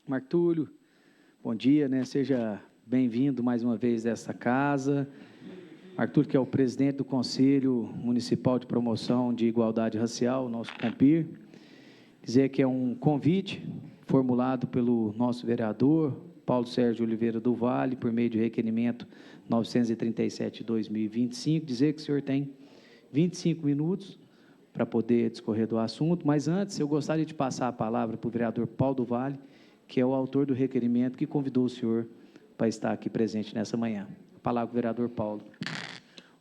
Marco Túlio, bom dia, né? Seja bem-vindo mais uma vez a essa casa. Marco Túlio, que é o presidente do Conselho Municipal de Promoção de Igualdade Racial, nosso CONPIR. Dizer que é um convite formulado pelo nosso vereador, Paulo Sérgio Oliveira do Vale, por meio de requerimento 937/2025. Dizer que o senhor tem 25 minutos para poder discorrer do assunto, mas antes eu gostaria de passar a palavra para o vereador Paulo do Vale, que é o autor do requerimento que convidou o senhor para estar aqui presente nessa manhã. A palavra para o vereador Paulo.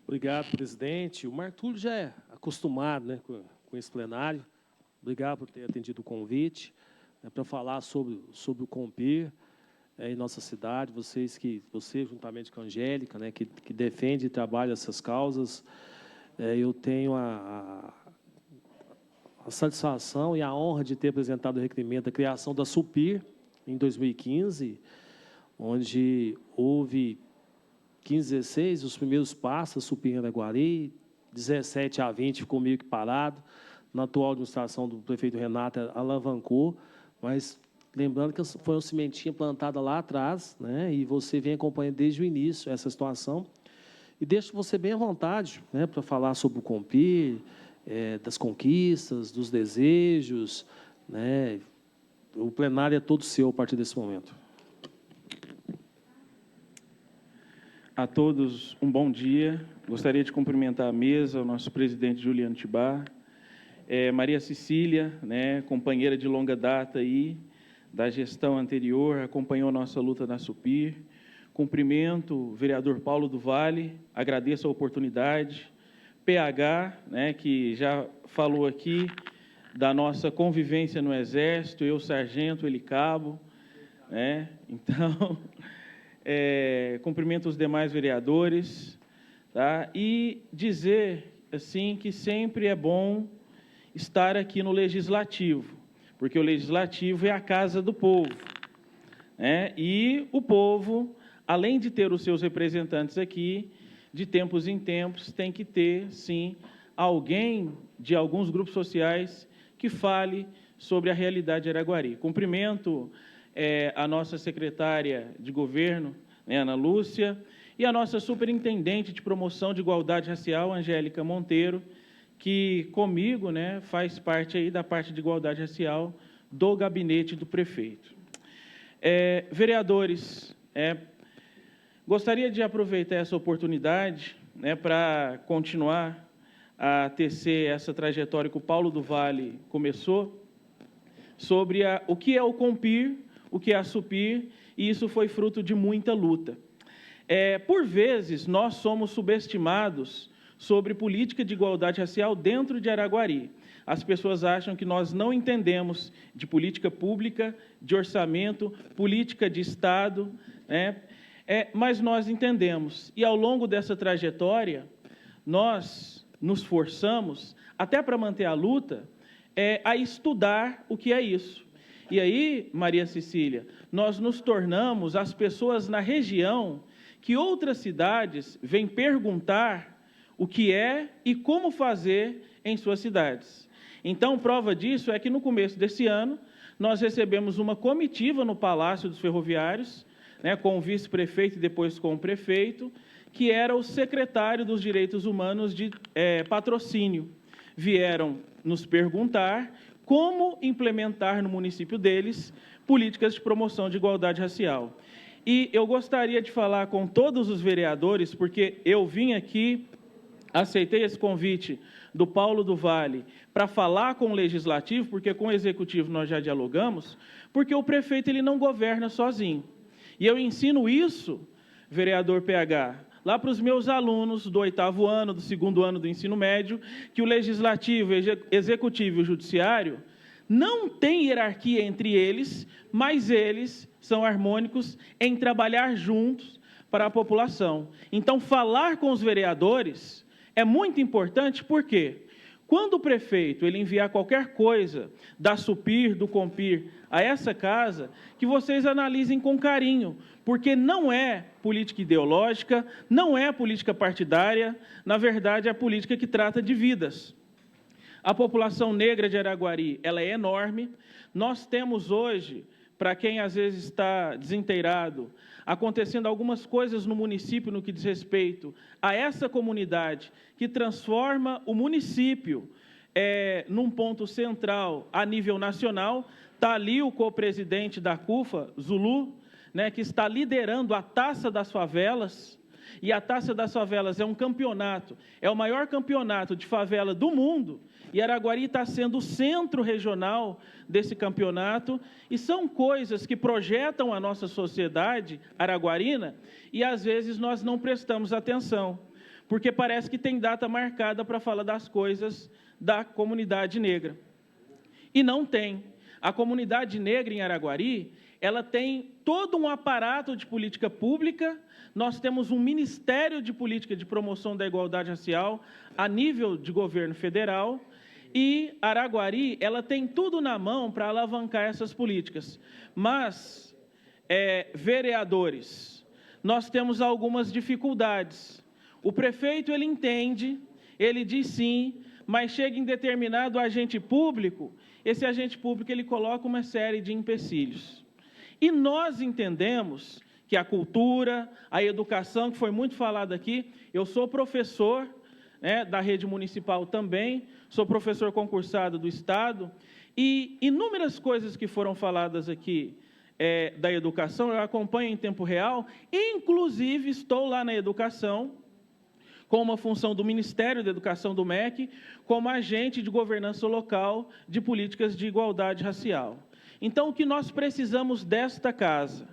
Obrigado, presidente. O Marco Túlio já é acostumado, né, com esse plenário. Obrigado por ter atendido o convite, para falar sobre o CONPIR em nossa cidade. Você, juntamente com a Angélica, né, que defende e trabalha essas causas. Eu tenho a satisfação e a honra de ter apresentado o requerimento da criação da SUPIR em 2015, onde houve 15, 16, os primeiros passos, a SUPIR em Araguari, 17 a 20 ficou meio que parado. Na atual administração do prefeito Renato alavancou, mas lembrando que foi uma sementinha plantada lá atrás, né, e você vem acompanhando desde o início essa situação. E deixo você bem à vontade, né, para falar sobre o CONPIR, das conquistas, dos desejos, né? O plenário é todo seu a partir desse momento. A todos um bom dia. Gostaria de cumprimentar a mesa, o nosso presidente Juliano Tibá, Maria Cecília, né, companheira de longa data aí, da gestão anterior, acompanhou nossa luta na SUPIR. Cumprimento o vereador Paulo do Vale, agradeço a oportunidade. PH, né, que já falou aqui da nossa convivência no Exército, eu sargento, ele cabo, né? Então, cumprimento os demais vereadores, tá? E dizer, assim, que sempre é bom estar aqui no Legislativo, porque o Legislativo é a casa do povo, né? E o povo, além de ter os seus representantes aqui, de tempos em tempos, tem que ter, sim, alguém de alguns grupos sociais que fale sobre a realidade de Araguari. Cumprimento a nossa secretária de governo, né, Ana Lúcia, e a nossa superintendente de promoção de igualdade racial, Angélica Monteiro, que comigo, né, faz parte aí da parte de igualdade racial do gabinete do prefeito. Vereadores, gostaria de aproveitar essa oportunidade, né, para continuar a tecer essa trajetória que o Paulo do Vale começou, sobre o que é o CONPIR, o que é a SUPIR, e isso foi fruto de muita luta. Por vezes, nós somos subestimados sobre política de igualdade racial dentro de Araguari. As pessoas acham que nós não entendemos de política pública, de orçamento, política de Estado, né? Mas nós entendemos, e ao longo dessa trajetória, nós nos forçamos, até para manter a luta, a estudar o que é isso. E aí, Maria Cecília, nós nos tornamos as pessoas na região que outras cidades vêm perguntar o que é e como fazer em suas cidades. Então, prova disso é que no começo desse ano, nós recebemos uma comitiva no Palácio dos Ferroviários, né, com o vice-prefeito e depois com o prefeito, que era o secretário dos Direitos Humanos de Patrocínio. Vieram nos perguntar como implementar no município deles políticas de promoção de igualdade racial. E eu gostaria de falar com todos os vereadores, porque eu vim aqui, aceitei esse convite do Paulo do Vale para falar com o Legislativo, porque com o Executivo nós já dialogamos, porque o prefeito ele não governa sozinho. E eu ensino isso, vereador PH, lá para os meus alunos do 8º ano, do 2º ano do ensino médio, que o Legislativo, Executivo e o Judiciário não tem hierarquia entre eles, mas eles são harmônicos em trabalhar juntos para a população. Então, falar com os vereadores é muito importante, por quê? Quando o prefeito ele enviar qualquer coisa da SUPIR, do CONPIR, a essa casa, que vocês analisem com carinho, porque não é política ideológica, não é política partidária, na verdade é a política que trata de vidas. A população negra de Araguari ela é enorme, nós temos hoje para quem às vezes está desinteirado, acontecendo algumas coisas no município no que diz respeito a essa comunidade, que transforma o município num ponto central a nível nacional. Está ali o co-presidente da CUFA, Zulu, né, que está liderando a Taça das Favelas, e a Taça das Favelas é um campeonato, é o maior campeonato de favela do mundo, e Araguari está sendo o centro regional desse campeonato, e são coisas que projetam a nossa sociedade araguarina, e às vezes nós não prestamos atenção, porque parece que tem data marcada para falar das coisas da comunidade negra. E não tem. A comunidade negra em Araguari, ela tem todo um aparato de política pública. Nós temos um Ministério de Política de Promoção da Igualdade Racial a nível de governo federal, e Araguari, ela tem tudo na mão para alavancar essas políticas. Mas, vereadores, nós temos algumas dificuldades. O prefeito, ele entende, ele diz sim, mas chega em determinado agente público, esse agente público ele coloca uma série de empecilhos. E nós entendemos que a cultura, a educação, que foi muito falado aqui, eu sou professor, né, da rede municipal também, sou professor concursado do Estado, e inúmeras coisas que foram faladas aqui da educação, eu acompanho em tempo real, inclusive estou lá na educação, com uma função do Ministério da Educação do MEC, como agente de governança local de políticas de igualdade racial. Então, o que nós precisamos desta casa?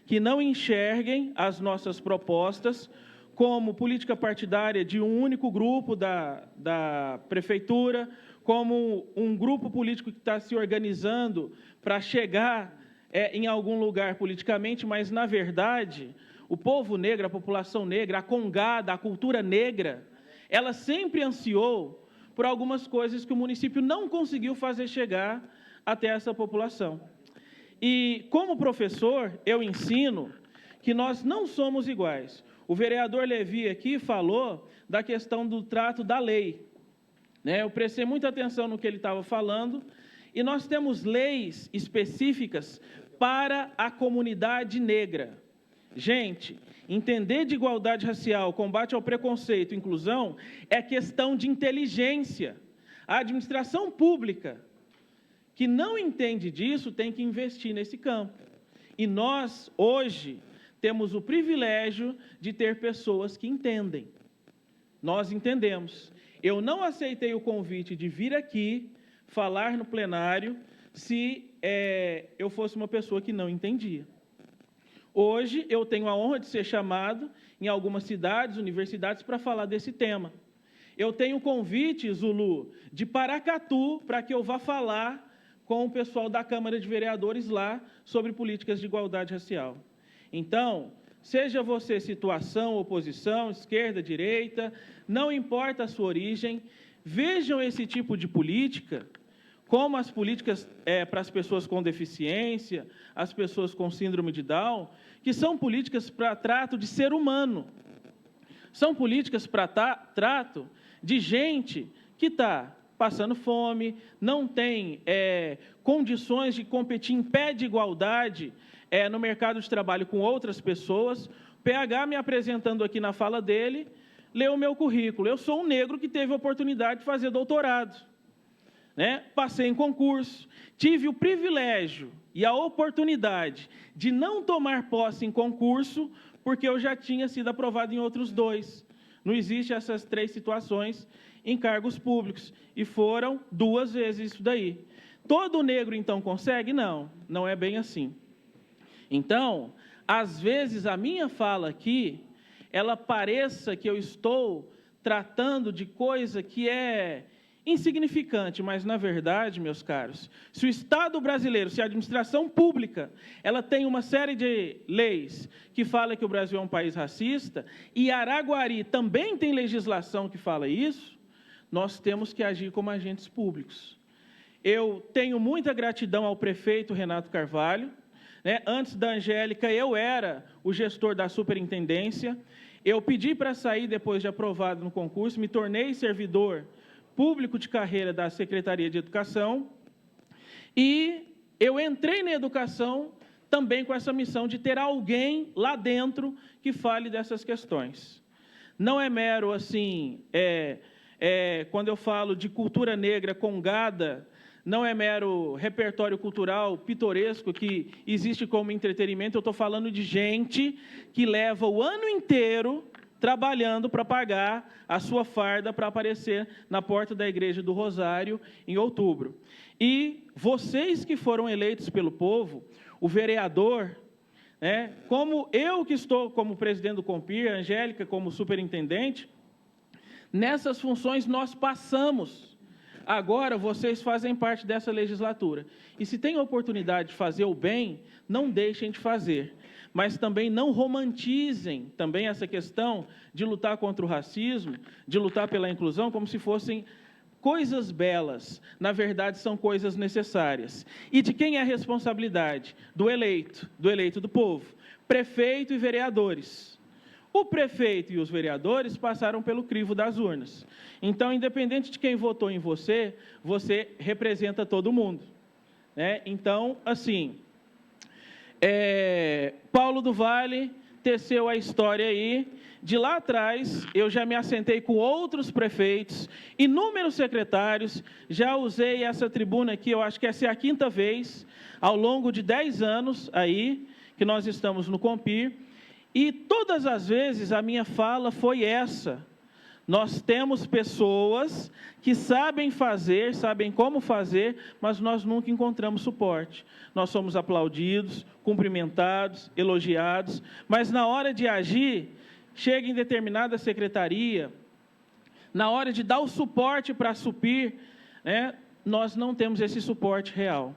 Que não enxerguem as nossas propostas como política partidária de um único grupo da prefeitura, como um grupo político que está se organizando para chegar em algum lugar politicamente, mas, na verdade, o povo negro, a população negra, a congada, a cultura negra, ela sempre ansiou por algumas coisas que o município não conseguiu fazer chegar até essa população. E, como professor, eu ensino que nós não somos iguais. O vereador Levi aqui falou da questão do trato da lei, né? Eu prestei muita atenção no que ele estava falando, e nós temos leis específicas para a comunidade negra. Gente, entender de igualdade racial, combate ao preconceito, inclusão, é questão de inteligência. A administração pública que não entende disso tem que investir nesse campo. E nós, hoje, temos o privilégio de ter pessoas que entendem. Nós entendemos. Eu não aceitei o convite de vir aqui falar no plenário se eu fosse uma pessoa que não entendia. Hoje, eu tenho a honra de ser chamado em algumas cidades, universidades, para falar desse tema. Eu tenho o convite, Zulu, de Paracatu, para que eu vá falar com o pessoal da Câmara de Vereadores lá sobre políticas de igualdade racial. Então, seja você situação, oposição, esquerda, direita, não importa a sua origem, vejam esse tipo de política como as políticas para as pessoas com deficiência, as pessoas com síndrome de Down, que são políticas para trato de ser humano. São políticas para trato de gente que está passando fome, não tem condições de competir em pé de igualdade no mercado de trabalho com outras pessoas. O PH me apresentando aqui na fala dele, leu o meu currículo. Eu sou um negro que teve a oportunidade de fazer doutorado. Passei em concurso, tive o privilégio e a oportunidade de não tomar posse em concurso, porque eu já tinha sido aprovado em outros 2. Não existem essas 3 situações em cargos públicos, e foram 2 vezes isso daí. Todo negro, então, consegue? Não, não é bem assim. Então, às vezes, a minha fala aqui, ela pareça que eu estou tratando de coisa que é insignificante, mas, na verdade, meus caros, se o Estado brasileiro, se a administração pública, ela tem uma série de leis que fala que o Brasil é um país racista, e Araguari também tem legislação que fala isso, nós temos que agir como agentes públicos. Eu tenho muita gratidão ao prefeito Renato Carvalho. Antes da Angélica, eu era o gestor da superintendência. Eu pedi para sair depois de aprovado no concurso, me tornei servidor público de carreira da Secretaria de Educação, e eu entrei na educação também com essa missão de ter alguém lá dentro que fale dessas questões. Não é mero, assim, quando eu falo de cultura negra congada, não é mero repertório cultural pitoresco que existe como entretenimento, eu estou falando de gente que leva o ano inteiro trabalhando para pagar a sua farda para aparecer na porta da Igreja do Rosário em outubro. E vocês que foram eleitos pelo povo, o vereador, como eu que estou como presidente do Compir, a Angélica como superintendente, nessas funções nós passamos. Agora vocês fazem parte dessa legislatura. E se tem a oportunidade de fazer o bem, não deixem de fazer. Mas também não romantizem também essa questão de lutar contra o racismo, de lutar pela inclusão, como se fossem coisas belas. Na verdade, são coisas necessárias. E de quem é a responsabilidade? Do eleito do povo. Prefeito e vereadores. O prefeito e os vereadores passaram pelo crivo das urnas. Então, independente de quem votou em você, você representa todo mundo. Então, assim, Paulo do Vale teceu a história aí. De lá atrás, eu já me assentei com outros prefeitos, inúmeros secretários, já usei essa tribuna aqui, eu acho que essa é a 5ª vez, ao longo de 10 anos aí, que nós estamos no Compir, e todas as vezes a minha fala foi essa: nós temos pessoas que sabem fazer, sabem como fazer, mas nós nunca encontramos suporte. Nós somos aplaudidos, cumprimentados, elogiados, mas na hora de agir, chega em determinada secretaria, na hora de dar o suporte para suprir, nós não temos esse suporte real.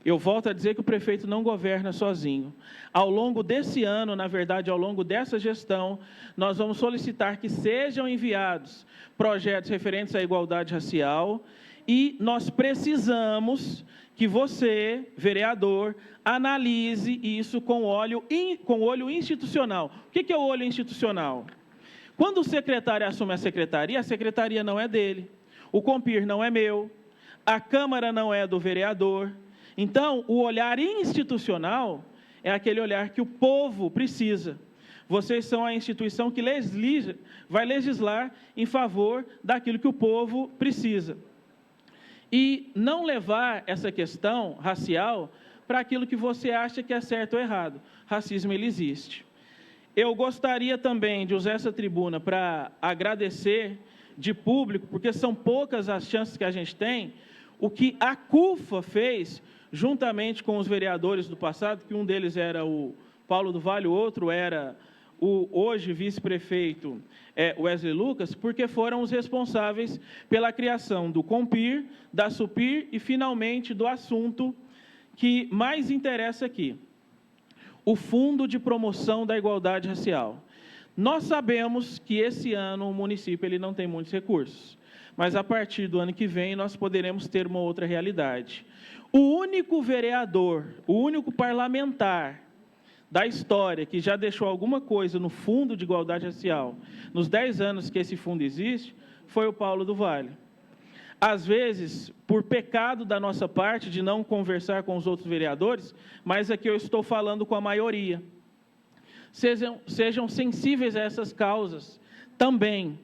Eu volto a dizer que o prefeito não governa sozinho. Ao longo desse ano, na verdade, ao longo dessa gestão, nós vamos solicitar que sejam enviados projetos referentes à igualdade racial e nós precisamos que você, vereador, analise isso com olho institucional. O que é o olho institucional? Quando o secretário assume a secretaria não é dele, o Compir não é meu, a Câmara não é do vereador. Então, o olhar institucional é aquele olhar que o povo precisa. Vocês são a instituição que vai legislar em favor daquilo que o povo precisa. E não levar essa questão racial para aquilo que você acha que é certo ou errado. Racismo, ele existe. Eu gostaria também de usar essa tribuna para agradecer de público, porque são poucas as chances que a gente tem, o que a CUFA fez, juntamente com os vereadores do passado, que um deles era o Paulo do Vale, o outro era o hoje vice-prefeito Wesley Lucas, porque foram os responsáveis pela criação do Compir, da Supir e, finalmente, do assunto que mais interessa aqui, o Fundo de Promoção da Igualdade Racial. Nós sabemos que esse ano o município ele não tem muitos recursos, mas a partir do ano que vem nós poderemos ter uma outra realidade. O único vereador, o único parlamentar da história que já deixou alguma coisa no Fundo de Igualdade Racial, nos 10 anos que esse fundo existe, foi o Paulo do Vale. Às vezes, por pecado da nossa parte de não conversar com os outros vereadores, mas aqui eu estou falando com a maioria. Sejam sensíveis a essas causas também.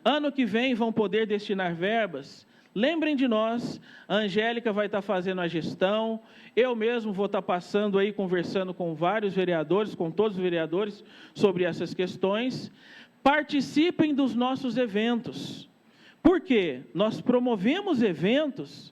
Ano que vem vão poder destinar verbas. Lembrem de nós, a Angélica vai estar fazendo a gestão, eu mesmo vou estar passando aí, conversando com vários vereadores, com todos os vereadores, sobre essas questões. Participem dos nossos eventos. Por quê? Nós promovemos eventos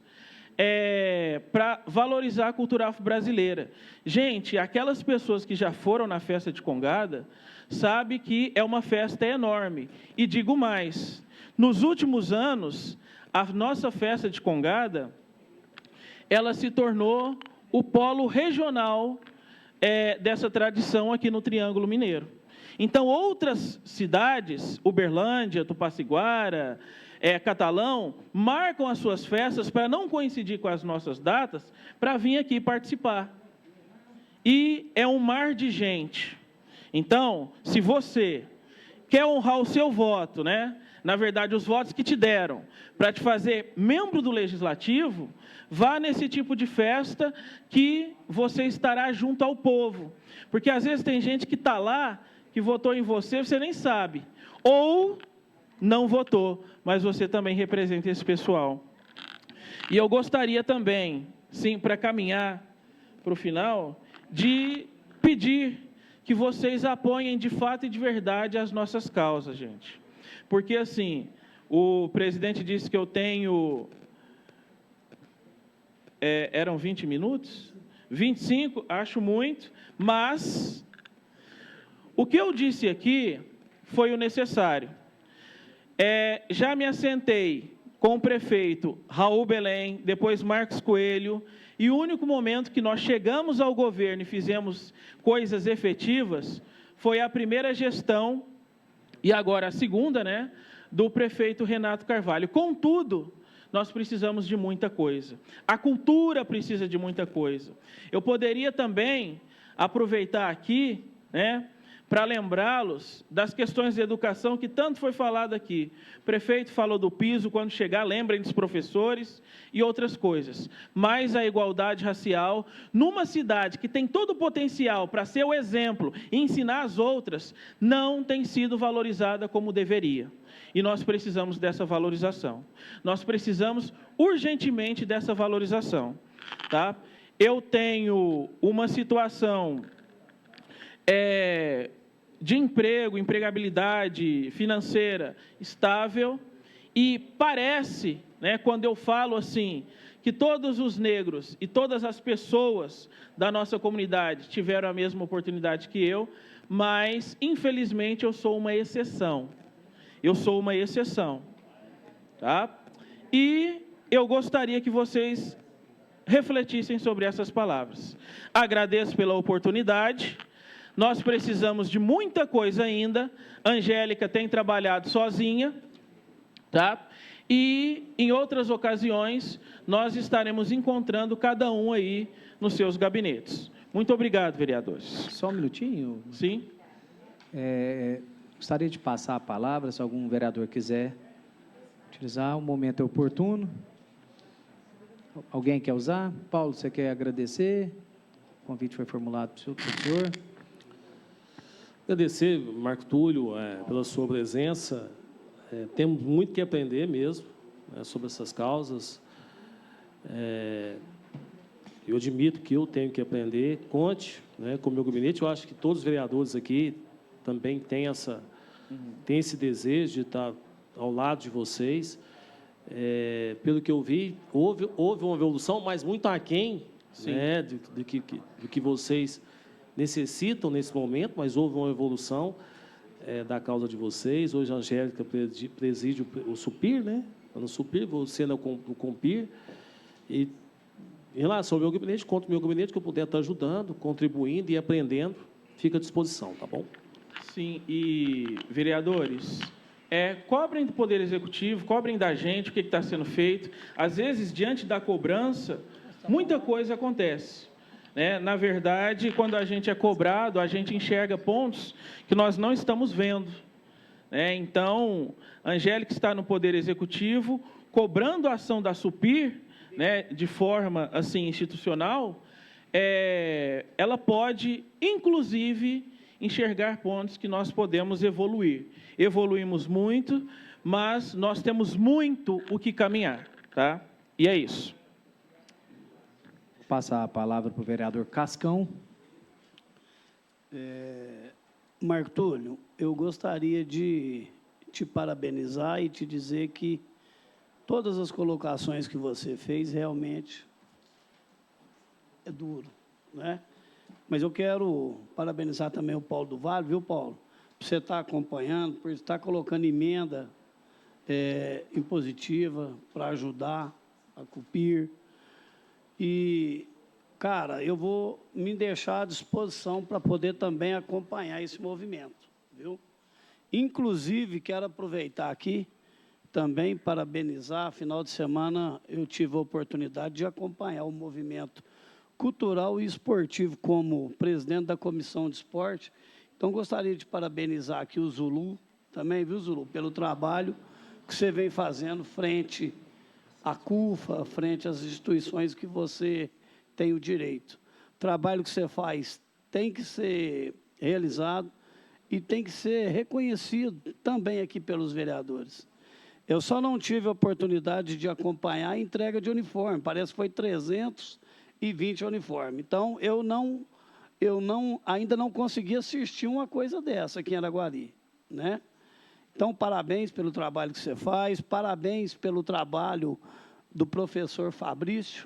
para valorizar a cultura afro-brasileira. Gente, aquelas pessoas que já foram na festa de Congada, sabem que é uma festa enorme. E digo mais, nos últimos anos, a nossa festa de Congada, ela se tornou o polo regional dessa tradição aqui no Triângulo Mineiro. Então, outras cidades, Uberlândia, Tupaciguara, Catalão, marcam as suas festas para não coincidir com as nossas datas, para vir aqui participar. E é um mar de gente. Então, se você quer honrar o seu voto, na verdade, os votos que te deram para te fazer membro do Legislativo, vá nesse tipo de festa que você estará junto ao povo. Porque, às vezes, tem gente que está lá, que votou em você, você nem sabe. Ou não votou, mas você também representa esse pessoal. E eu gostaria também, sim, para caminhar para o final, de pedir que vocês apoiem de fato e de verdade as nossas causas, gente. Porque, assim, o presidente disse que eu tenho... eram 20 minutos? 25, acho muito, mas o que eu disse aqui foi o necessário. Já me assentei com o prefeito Raul Belém, depois Marcos Coelho, e o único momento que nós chegamos ao governo e fizemos coisas efetivas foi a primeira gestão, e agora a segunda, né, do prefeito Renato Carvalho. Contudo, nós precisamos de muita coisa. A cultura precisa de muita coisa. Eu poderia também aproveitar aqui, né, para lembrá-los das questões de educação que tanto foi falado aqui. O prefeito falou do piso, quando chegar, lembrem dos professores e outras coisas. Mas a igualdade racial, numa cidade que tem todo o potencial para ser o exemplo e ensinar as outras, não tem sido valorizada como deveria. E nós precisamos dessa valorização. Nós precisamos urgentemente dessa valorização. Tá? Eu tenho uma situação de emprego, empregabilidade financeira estável, e parece, né, quando eu falo assim, que todos os negros e todas as pessoas da nossa comunidade tiveram a mesma oportunidade que eu, mas, infelizmente, eu sou uma exceção. Eu sou uma exceção. Tá? E eu gostaria que vocês refletissem sobre essas palavras. Agradeço pela oportunidade. Nós precisamos de muita coisa ainda. A Angélica tem trabalhado sozinha, tá? E em outras ocasiões nós estaremos encontrando cada um aí nos seus gabinetes. Muito obrigado, vereadores. Só um minutinho. Sim. Gostaria de passar a palavra, se algum vereador quiser utilizar, o momento é oportuno. Alguém quer usar? Paulo, você quer agradecer? O convite foi formulado para o senhor. Agradecer, Marco Túlio, pela sua presença. Temos muito que aprender mesmo, né, sobre essas causas. Eu admito que eu tenho que aprender. Conte, né, com o meu gabinete. Eu acho que todos os vereadores aqui também têm esse desejo de estar ao lado de vocês. Pelo que eu vi, houve uma evolução, mas muito aquém, né, do que vocês necessitam nesse momento, mas houve uma evolução da causa de vocês. Hoje a Angélica preside o SUPIR, né? No SUPIR, você no COMPIR. E em relação ao meu gabinete, conto o meu gabinete que eu puder estar ajudando, contribuindo e aprendendo, fica à disposição, tá bom? Sim, e vereadores, cobrem do Poder Executivo, cobrem da gente o que está sendo feito. Às vezes, diante da cobrança, muita coisa acontece. Na verdade, quando a gente é cobrado, a gente enxerga pontos que nós não estamos vendo. Então, a Angélica está no Poder Executivo, cobrando a ação da SUPIR, de forma assim, institucional, ela pode, inclusive, enxergar pontos que nós podemos evoluir. Evoluímos muito, mas nós temos muito o que caminhar. Tá? E é isso. Passar a palavra para o vereador Cascão. Marco Túlio, eu gostaria de te parabenizar e te dizer que todas as colocações que você fez realmente é duro, né? Mas eu quero parabenizar também o Paulo do Vale, viu, Paulo? Por você estar acompanhando, por estar colocando emenda impositiva para ajudar a CUPIR. E, cara, eu vou me deixar à disposição para poder também acompanhar esse movimento, viu? Inclusive, quero aproveitar aqui também parabenizar. Final de semana eu tive a oportunidade de acompanhar o movimento cultural e esportivo como presidente da Comissão de Esporte. Então, gostaria de parabenizar aqui o Zulu, também, viu, Zulu, pelo trabalho que você vem fazendo frente à CUFA, frente às instituições que você tem o direito. O trabalho que você faz tem que ser realizado e tem que ser reconhecido também aqui pelos vereadores. Eu só não tive a oportunidade de acompanhar a entrega de uniforme, parece que foi 320 uniformes. Então, ainda não consegui assistir uma coisa dessa aqui em Araguari, né? Então, parabéns pelo trabalho que você faz, parabéns pelo trabalho do professor Fabrício,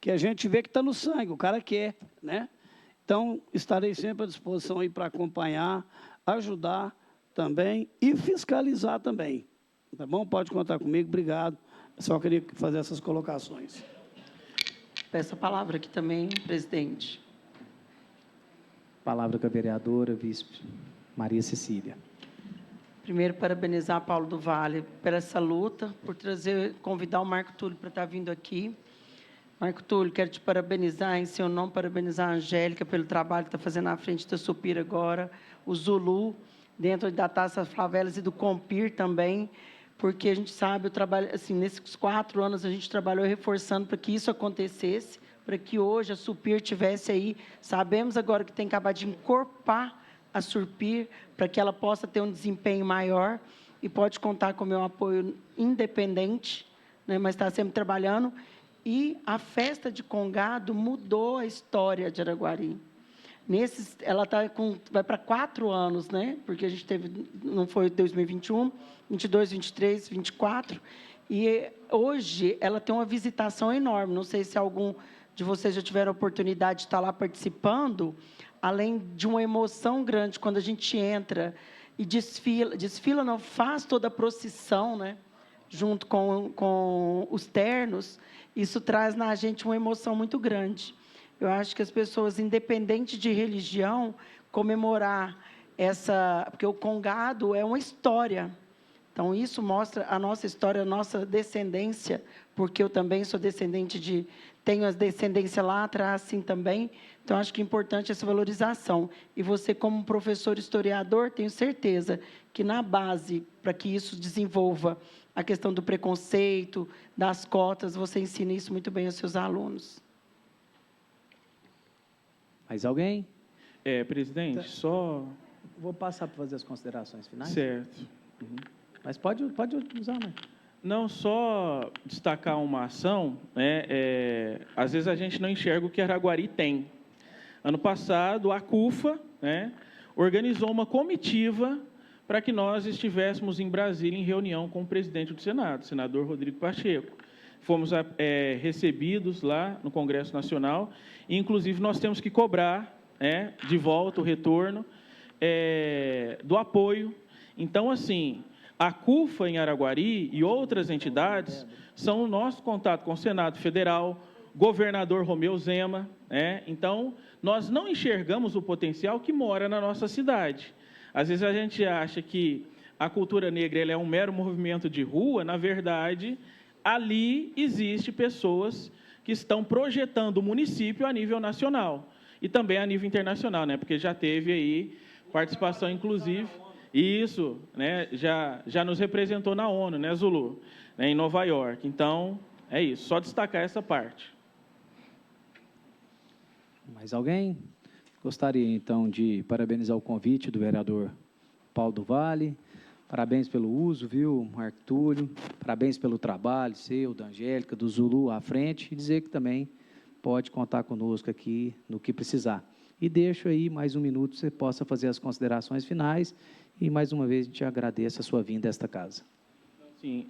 que a gente vê que está no sangue, o cara quer, né? Então, estarei sempre à disposição aí para acompanhar, ajudar também e fiscalizar também. Tá bom? Pode contar comigo, obrigado. Só queria fazer essas colocações. Peço a palavra aqui também, presidente. Palavra com a vereadora, vice Maria Cecília. Primeiro, parabenizar Paulo do Vale por essa luta, por convidar o Marco Túlio para estar vindo aqui. Marco Túlio, quero te parabenizar em seu nome, parabenizar a Angélica pelo trabalho que está fazendo à frente da Supir agora, o Zulu, dentro da Taça Favelas e do Compir também, porque a gente sabe, o trabalho, assim, nesses 4 anos a gente trabalhou reforçando para que isso acontecesse, para que hoje a Supir tivesse aí, sabemos agora que tem que acabar de encorpar a Supir para que ela possa ter um desempenho maior e pode contar com o meu apoio independente, né, mas está sempre trabalhando. E a festa de Congado mudou a história de Araguari. Ela vai para 4 anos, né? Porque a gente teve, não foi 2021, 22, 23, 24, e hoje ela tem uma visitação enorme. Não sei se algum de vocês já tiveram a oportunidade de estar lá participando, além de uma emoção grande quando a gente entra e desfila não, faz toda a procissão, né? Junto com os ternos, isso traz na gente uma emoção muito grande. Eu acho que as pessoas, independente de religião, comemorar porque o Congado é uma história. Então, isso mostra a nossa história, a nossa descendência, porque eu também sou descendente tenho a descendência lá atrás, assim, também. Então, acho que é importante essa valorização. E você, como professor historiador, tenho certeza que, na base, para que isso desenvolva a questão do preconceito, das cotas, você ensina isso muito bem aos seus alunos. Mais alguém? Presidente, só... Vou passar para fazer as considerações finais. Certo. Uhum. Mas pode usar, né? Não, só destacar uma ação, né? Às vezes a gente não enxerga o que Araguari tem. Ano passado, a CUFA, né, organizou uma comitiva para que nós estivéssemos em Brasília em reunião com o presidente do Senado, o senador Rodrigo Pacheco. Fomos recebidos lá no Congresso Nacional, e, inclusive, nós temos que cobrar de volta o retorno do apoio. Então, assim, a CUFA em Araguari e outras entidades são o nosso contato com o Senado Federal, governador Romeu Zema. Então, nós não enxergamos o potencial que mora na nossa cidade. Às vezes a gente acha que a cultura negra ela é um mero movimento de rua. Na verdade, ali existe pessoas que estão projetando o município a nível nacional e também a nível internacional, né? Porque já teve aí participação, inclusive, isso, né? Já nos representou na ONU, né, Zulu? Em Nova York. Então, é isso, só destacar essa parte. Mais alguém? Gostaria, então, de parabenizar o convite do vereador Paulo do Vale. Parabéns pelo uso, viu, Marco Túlio? Parabéns pelo trabalho seu, da Angélica, do Zulu à frente. E dizer que também pode contar conosco aqui no que precisar. E deixo aí mais um minuto, você possa fazer as considerações finais. E, mais uma vez, a gente agradece a sua vinda a esta casa. Sim,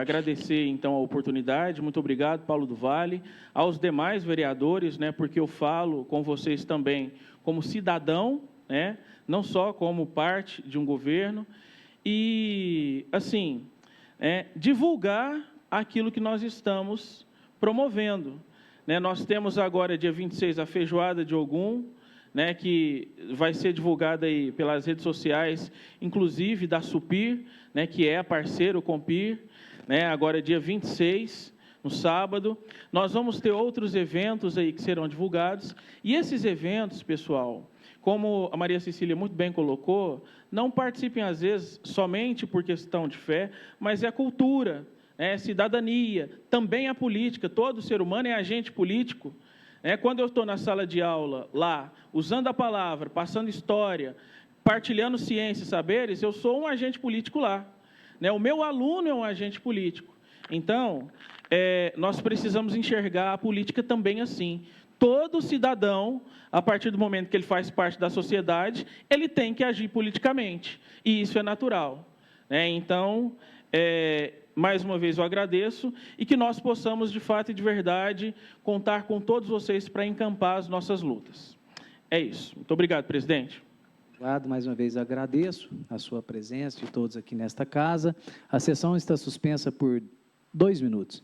agradecer, então, a oportunidade. Muito obrigado, Paulo do Vale. Aos demais vereadores, né, porque eu falo com vocês também como cidadão, né, não só como parte de um governo. E, assim, divulgar aquilo que nós estamos promovendo. Né? Nós temos agora, dia 26, a Feijoada de Ogum, né, que vai ser divulgada aí pelas redes sociais, inclusive da Supir, né, que é a parceira, o Compir, né, agora dia 26, no sábado. Nós vamos ter outros eventos aí que serão divulgados, e esses eventos, pessoal, como a Maria Cecília muito bem colocou, não participem, às vezes, somente por questão de fé, mas é cultura, cidadania, também a política. Todo ser humano é agente político. Quando eu estou na sala de aula, lá, usando a palavra, passando história, partilhando ciência e saberes, eu sou um agente político lá. O meu aluno é um agente político. Então, nós precisamos enxergar a política também assim. Todo cidadão, a partir do momento que ele faz parte da sociedade, ele tem que agir politicamente, e isso é natural. Então, mais uma vez eu agradeço, e que nós possamos, de fato e de verdade, contar com todos vocês para encampar as nossas lutas. É isso. Muito obrigado, presidente. Obrigado, mais uma vez agradeço a sua presença de todos aqui nesta casa. A sessão está suspensa por 2 minutos.